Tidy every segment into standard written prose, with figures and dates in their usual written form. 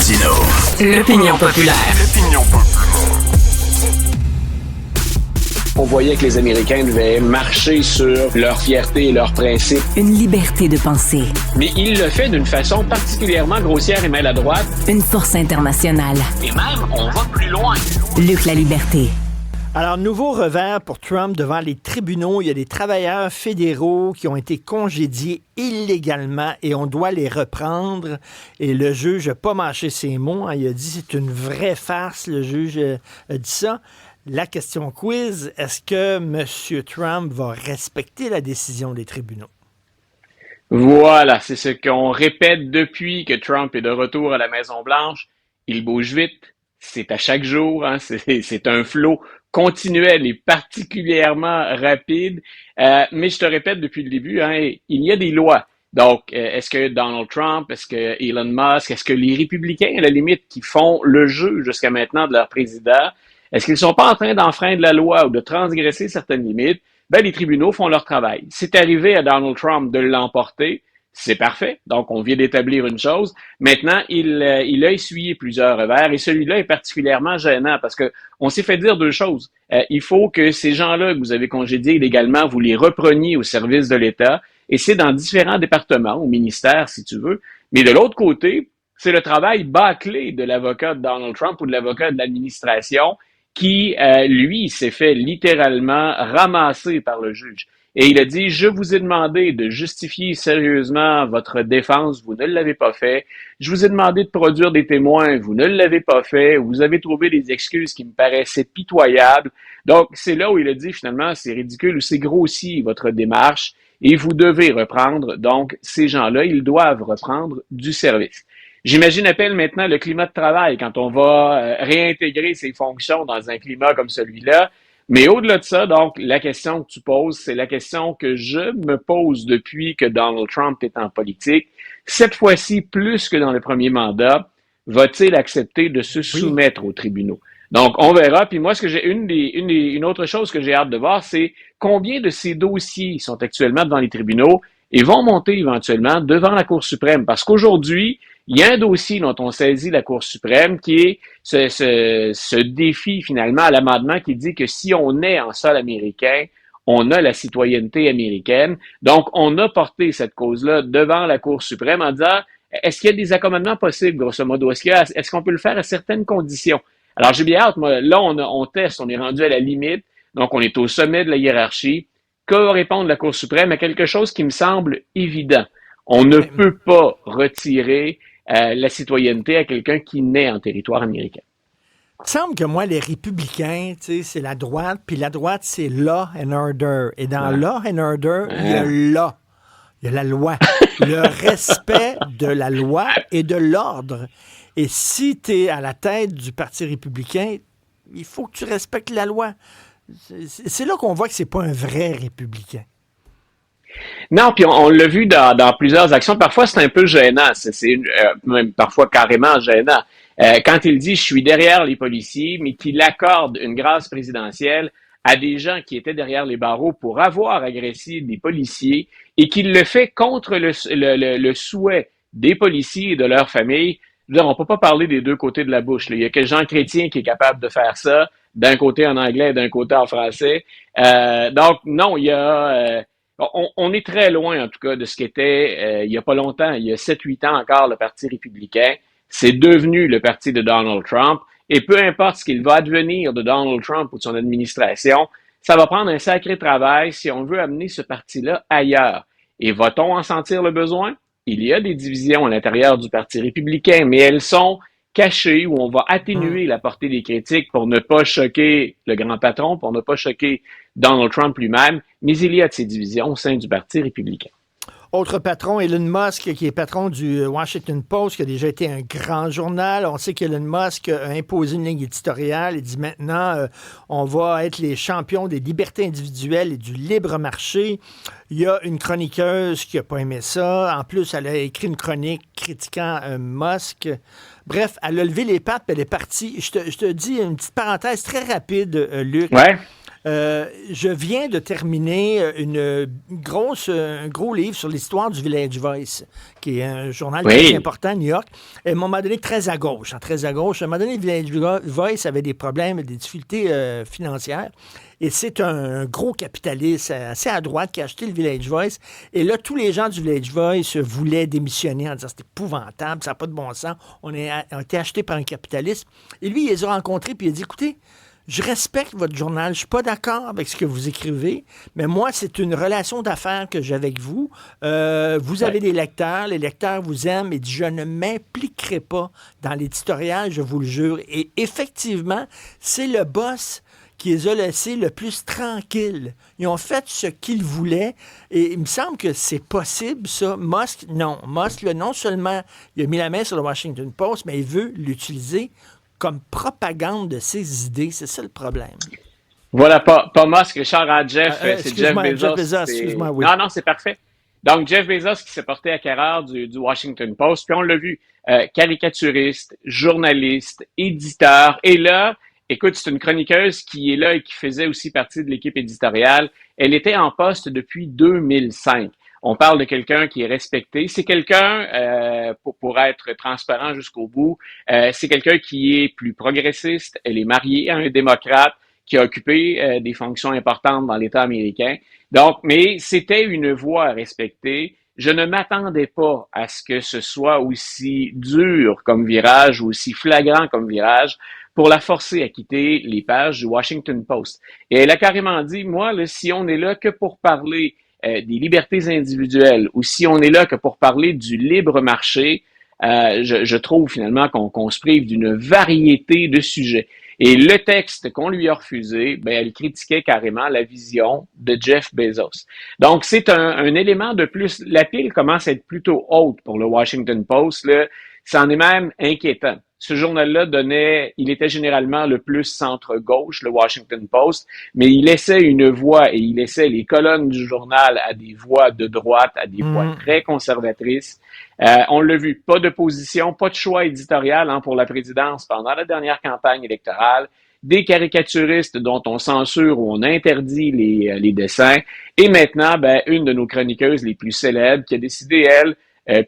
Martineau. L'opinion populaire. On voyait que les Américains devaient marcher sur leur fierté et leurs principes. Une liberté de penser. Mais il le fait d'une façon particulièrement grossière et maladroite. Une force internationale. Et même, on va plus loin. Luc La Liberté. Alors, nouveau revers pour Trump devant les tribunaux. Il y a des travailleurs fédéraux qui ont été congédiés illégalement et on doit les reprendre. Et le juge n'a pas mâché ses mots. Il a dit c'est une vraie farce. Le juge a dit ça. La question quiz, est-ce que M. Trump va respecter la décision des tribunaux? Voilà, c'est ce qu'on répète depuis que Trump est de retour à la Maison-Blanche. Il bouge vite, c'est à chaque jour, hein, c'est un flot continuel et particulièrement rapide. Mais je te répète depuis le début, hein, il y a des lois. Donc, est-ce que Donald Trump, est-ce que Elon Musk, est-ce que les républicains, à la limite, qui font le jeu jusqu'à maintenant de leur président, est-ce qu'ils ne sont pas en train d'enfreindre la loi ou de transgresser certaines limites? Ben, les tribunaux font leur travail. C'est arrivé à Donald Trump de l'emporter. C'est parfait. Donc, on vient d'établir une chose. Maintenant, il a essuyé plusieurs revers et celui-là est particulièrement gênant parce que on s'est fait dire deux choses. Il faut que ces gens-là que vous avez congédiés illégalement, vous les repreniez au service de l'État et c'est dans différents départements, au ministère, si tu veux. Mais de l'autre côté, c'est le travail bâclé de l'avocat de Donald Trump ou de l'avocat de l'administration qui, lui, s'est fait littéralement ramasser par le juge. Et il a dit, je vous ai demandé de justifier sérieusement votre défense, vous ne l'avez pas fait. Je vous ai demandé de produire des témoins, vous ne l'avez pas fait. Vous avez trouvé des excuses qui me paraissaient pitoyables. Donc, c'est là où il a dit, finalement, c'est ridicule ou c'est grossier, votre démarche, et vous devez reprendre. Donc, ces gens-là, ils doivent reprendre du service. J'imagine à peine maintenant le climat de travail quand on va réintégrer ces fonctions dans un climat comme celui-là. Mais au-delà de ça, donc, la question que tu poses, c'est la question que je me pose depuis que Donald Trump est en politique. Cette fois-ci, plus que dans le premier mandat, va-t-il accepter de se soumettre aux tribunaux? Donc, on verra. Puis moi, ce que j'ai une autre chose que j'ai hâte de voir, c'est combien de ces dossiers sont actuellement devant les tribunaux et vont monter éventuellement devant la Cour suprême. Parce qu'aujourd'hui, il y a un dossier dont on saisit la Cour suprême qui est ce défi finalement à l'amendement qui dit que si on est en sol américain, on a la citoyenneté américaine. Donc, on a porté cette cause-là devant la Cour suprême en disant est-ce qu'il y a des accommodements possibles, grosso modo? Est-ce qu'on peut le faire à certaines conditions? Alors, j'ai bien hâte, moi, là, on teste, on est rendu à la limite, donc on est au sommet de la hiérarchie. Que va répondre la Cour suprême à quelque chose qui me semble évident? On ne peut pas retirer la citoyenneté à quelqu'un qui naît en territoire américain. Il semble que moi, les républicains, c'est la droite, puis la droite, c'est law and order. Et dans law and order, il y a law. Il y a la loi. Le respect de la loi et de l'ordre. Et si tu es à la tête du Parti républicain, il faut que tu respectes la loi. C'est là qu'on voit que c'est pas un vrai républicain. Non, puis on l'a vu dans plusieurs actions. Parfois, c'est un peu gênant. C'est même parfois carrément gênant. Quand il dit « je suis derrière les policiers », mais qu'il accorde une grâce présidentielle à des gens qui étaient derrière les barreaux pour avoir agressé des policiers et qu'il le fait contre le souhait des policiers et de leurs familles. Je veux dire, on ne peut pas parler des deux côtés de la bouche. Là. Il y a que Jean Chrétien qui est capable de faire ça, d'un côté en anglais et d'un côté en français. Donc, non, il y a... On est très loin, en tout cas, de ce qu'était il n'y a pas longtemps, il y a 7-8 ans encore, le Parti républicain. C'est devenu le parti de Donald Trump. Et peu importe ce qu'il va advenir de Donald Trump ou de son administration, ça va prendre un sacré travail si on veut amener ce parti-là ailleurs. Et va-t-on en sentir le besoin? Il y a des divisions à l'intérieur du Parti républicain, mais elles sont cachées où on va atténuer la portée des critiques pour ne pas choquer le grand patron, pour ne pas choquer Donald Trump lui-même, mais il y a de ces divisions au sein du Parti républicain. Autre patron, Elon Musk, qui est patron du Washington Post, qui a déjà été un grand journal. On sait qu'Elon Musk a imposé une ligne éditoriale. Il dit maintenant, on va être les champions des libertés individuelles et du libre marché. Il y a une chroniqueuse qui n'a pas aimé ça. En plus, elle a écrit une chronique critiquant Musk. Bref, elle a levé les pattes et elle est partie. Je te dis une petite parenthèse très rapide, Luc. Ouais. Je viens de terminer un gros livre sur l'histoire du Village Voice, qui est un journal très important à New York. Et à un moment donné, très à gauche. À un moment donné, le Village Voice avait des problèmes, des difficultés financières. Et c'est un gros capitaliste assez à droite qui a acheté le Village Voice. Et là, tous les gens du Village Voice voulaient démissionner en disant c'est épouvantable, ça n'a pas de bon sens. On a été acheté par un capitaliste. Et lui, il les a rencontrés puis il a dit écoutez, je respecte votre journal, je ne suis pas d'accord avec ce que vous écrivez, mais moi, c'est une relation d'affaires que j'ai avec vous. Vous avez des lecteurs, les lecteurs vous aiment, et je ne m'impliquerai pas dans l'éditorial, je vous le jure. Et effectivement, c'est le boss qui les a laissés le plus tranquilles. Ils ont fait ce qu'ils voulaient et il me semble que c'est possible, ça. Musk, non. Musk, là, non seulement il a mis la main sur le Washington Post, mais il veut l'utiliser comme propagande de ses idées. C'est ça le problème. Voilà, pas Musk, Richard, à Jeff, c'est Jeff Bezos. Jeff Bezos, excuse-moi, oui. Non, c'est parfait. Donc, Jeff Bezos qui s'est porté acquéreur du Washington Post, puis on l'a vu, caricaturiste, journaliste, éditeur, et là, écoute, c'est une chroniqueuse qui est là et qui faisait aussi partie de l'équipe éditoriale. Elle était en poste depuis 2005. On parle de quelqu'un qui est respecté. C'est quelqu'un, pour être transparent jusqu'au bout, c'est quelqu'un qui est plus progressiste. Elle est mariée à un démocrate qui a occupé des fonctions importantes dans l'État américain. Donc, mais c'était une voix à respecter. Je ne m'attendais pas à ce que ce soit aussi dur comme virage ou aussi flagrant comme virage pour la forcer à quitter les pages du Washington Post. Et elle a carrément dit, moi, là, si on est là que pour parler des libertés individuelles ou si on est là que pour parler du libre marché, je trouve finalement qu'on se prive d'une variété de sujets. Et le texte qu'on lui a refusé, ben, elle critiquait carrément la vision de Jeff Bezos. Donc, c'est un élément de plus. La pile commence à être plutôt haute pour le Washington Post, là. Ça en est même inquiétant. Ce journal-là il était généralement le plus centre-gauche, le Washington Post, mais il laissait une voix et il laissait les colonnes du journal à des voix de droite, à des voix très conservatrices. On l'a vu, pas de position, pas de choix éditorial pour la présidence pendant la dernière campagne électorale, des caricaturistes dont on censure ou on interdit les dessins, et maintenant, ben, une de nos chroniqueuses les plus célèbres qui a décidé, elle,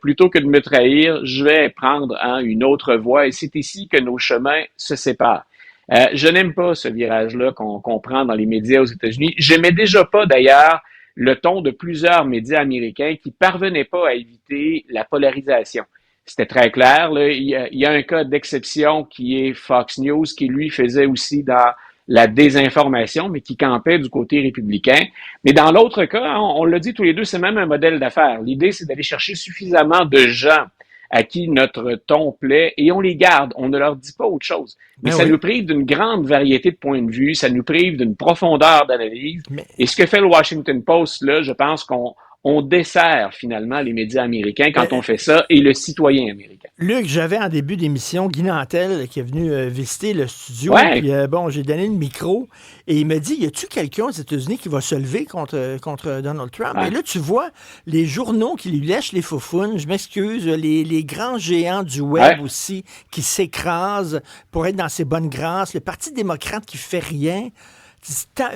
plutôt que de me trahir, je vais prendre une autre voie et c'est ici que nos chemins se séparent. Je n'aime pas ce virage-là qu'on prend dans les médias aux États-Unis. J'aimais déjà pas d'ailleurs le ton de plusieurs médias américains qui parvenaient pas à éviter la polarisation. C'était très clair. Là, il y a un cas d'exception qui est Fox News qui lui faisait aussi dans la désinformation, mais qui campait du côté républicain. Mais dans l'autre cas, on l'a dit tous les deux, c'est même un modèle d'affaires. L'idée, c'est d'aller chercher suffisamment de gens à qui notre ton plaît et on les garde. On ne leur dit pas autre chose. Mais ça nous prive d'une grande variété de points de vue, ça nous prive d'une profondeur d'analyse. Et ce que fait le Washington Post, là, je pense qu'on dessert finalement les médias américains quand on fait ça et le citoyen américain. Luc, j'avais en début d'émission Guy Nantel qui est venu visiter le studio. Ouais. Puis, j'ai donné le micro et il me dit, y a-tu quelqu'un aux États-Unis qui va se lever contre Donald Trump? Ouais. Et là, tu vois les journaux qui lui lèchent les faufounes, je m'excuse, les grands géants du web aussi qui s'écrasent pour être dans ses bonnes grâces, le Parti démocrate qui fait rien.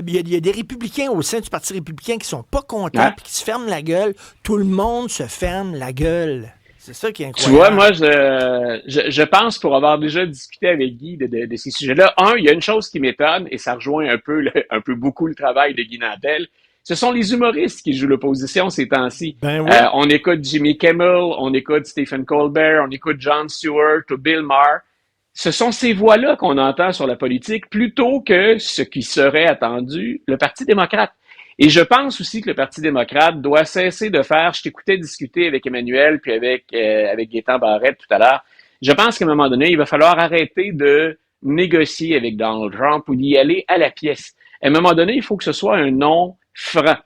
Il y a des républicains au sein du Parti républicain qui sont pas contents et qui se ferment la gueule. Tout le monde se ferme la gueule. C'est ça qui est incroyable. Tu vois, moi, je pense, pour avoir déjà discuté avec Guy de ces sujets-là, il y a une chose qui m'étonne, et ça rejoint un peu beaucoup le travail de Guy Nantel, ce sont les humoristes qui jouent l'opposition ces temps-ci. Ben oui. On écoute Jimmy Kimmel, on écoute Stephen Colbert, on écoute Jon Stewart ou Bill Maher. Ce sont ces voix-là qu'on entend sur la politique plutôt que ce qui serait attendu, le Parti démocrate. Et je pense aussi que le Parti démocrate doit cesser de faire, je t'écoutais discuter avec Emmanuel puis avec Gaétan Barrette tout à l'heure, je pense qu'à un moment donné, il va falloir arrêter de négocier avec Donald Trump ou d'y aller à la pièce. À un moment donné, il faut que ce soit un non franc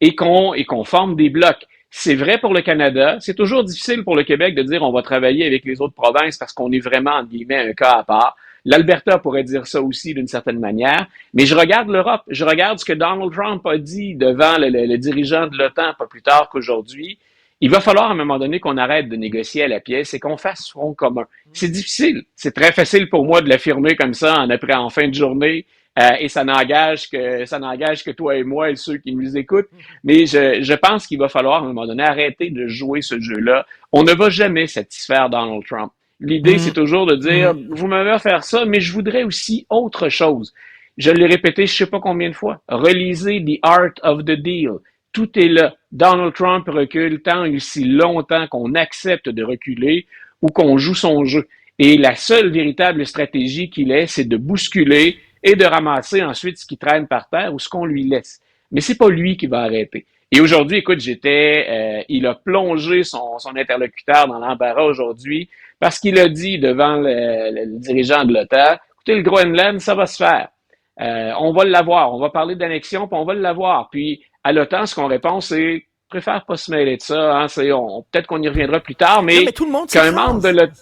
et qu'on forme des blocs. C'est vrai pour le Canada. C'est toujours difficile pour le Québec de dire on va travailler avec les autres provinces parce qu'on est vraiment, entre guillemets, un cas à part. L'Alberta pourrait dire ça aussi d'une certaine manière. Mais je regarde l'Europe. Je regarde ce que Donald Trump a dit devant le dirigeant de l'OTAN pas plus tard qu'aujourd'hui. Il va falloir à un moment donné qu'on arrête de négocier à la pièce et qu'on fasse front commun. C'est difficile. C'est très facile pour moi de l'affirmer comme ça en fin de journée et ça n'engage que toi et moi et ceux qui nous écoutent. Mais je pense qu'il va falloir, à un moment donné, arrêter de jouer ce jeu-là. On ne va jamais satisfaire Donald Trump. L'idée, c'est toujours de dire, vous m'avez offert ça, mais je voudrais aussi autre chose. Je l'ai répété je sais pas combien de fois. Relisez The Art of the Deal. Tout est là. Donald Trump recule tant et si longtemps qu'on accepte de reculer ou qu'on joue son jeu. Et la seule véritable stratégie qu'il ait, c'est de bousculer et de ramasser ensuite ce qui traîne par terre ou ce qu'on lui laisse. Mais c'est pas lui qui va arrêter. Et aujourd'hui, écoute, il a plongé son interlocuteur dans l'embarras aujourd'hui parce qu'il a dit devant le dirigeant de l'OTAN, écoutez, le Groenland, ça va se faire. On va l'avoir. On va parler d'annexion, puis on va l'avoir. Puis à l'OTAN, ce qu'on répond, c'est préfère pas se mêler de ça. Hein, peut-être qu'on y reviendra plus tard, mais tout le monde qu'un membre de l'OTAN,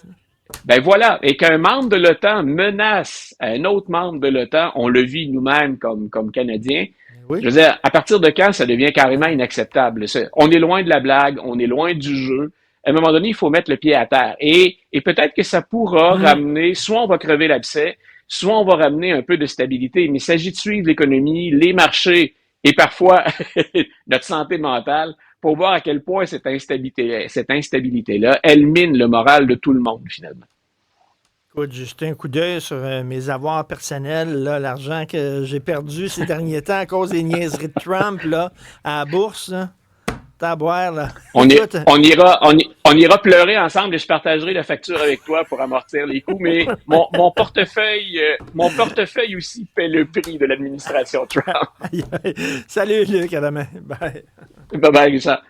ben voilà, et qu'un membre de l'OTAN menace un autre membre de l'OTAN, on le vit nous-mêmes comme Canadiens. Oui. Je veux dire, à partir de quand ça devient carrément inacceptable? On est loin de la blague, on est loin du jeu. À un moment donné, il faut mettre le pied à terre. Et peut-être que ça pourra ramener, soit on va crever l'abcès, soit on va ramener un peu de stabilité. Mais il s'agit de suivre l'économie, les marchés et parfois notre santé mentale pour voir à quel point cette instabilité-là, elle mine le moral de tout le monde, finalement. Écoute, j'ai jeté un coup d'œil sur mes avoirs personnels, là, l'argent que j'ai perdu ces derniers temps à cause des niaiseries de Trump là, à la bourse. Là. T'as à boire, là. On ira pleurer ensemble et je partagerai la facture avec toi pour amortir les coûts, mais mon portefeuille aussi paie le prix de l'administration Trump. Salut, Luc, à demain. Bye. Bye bye, Richard.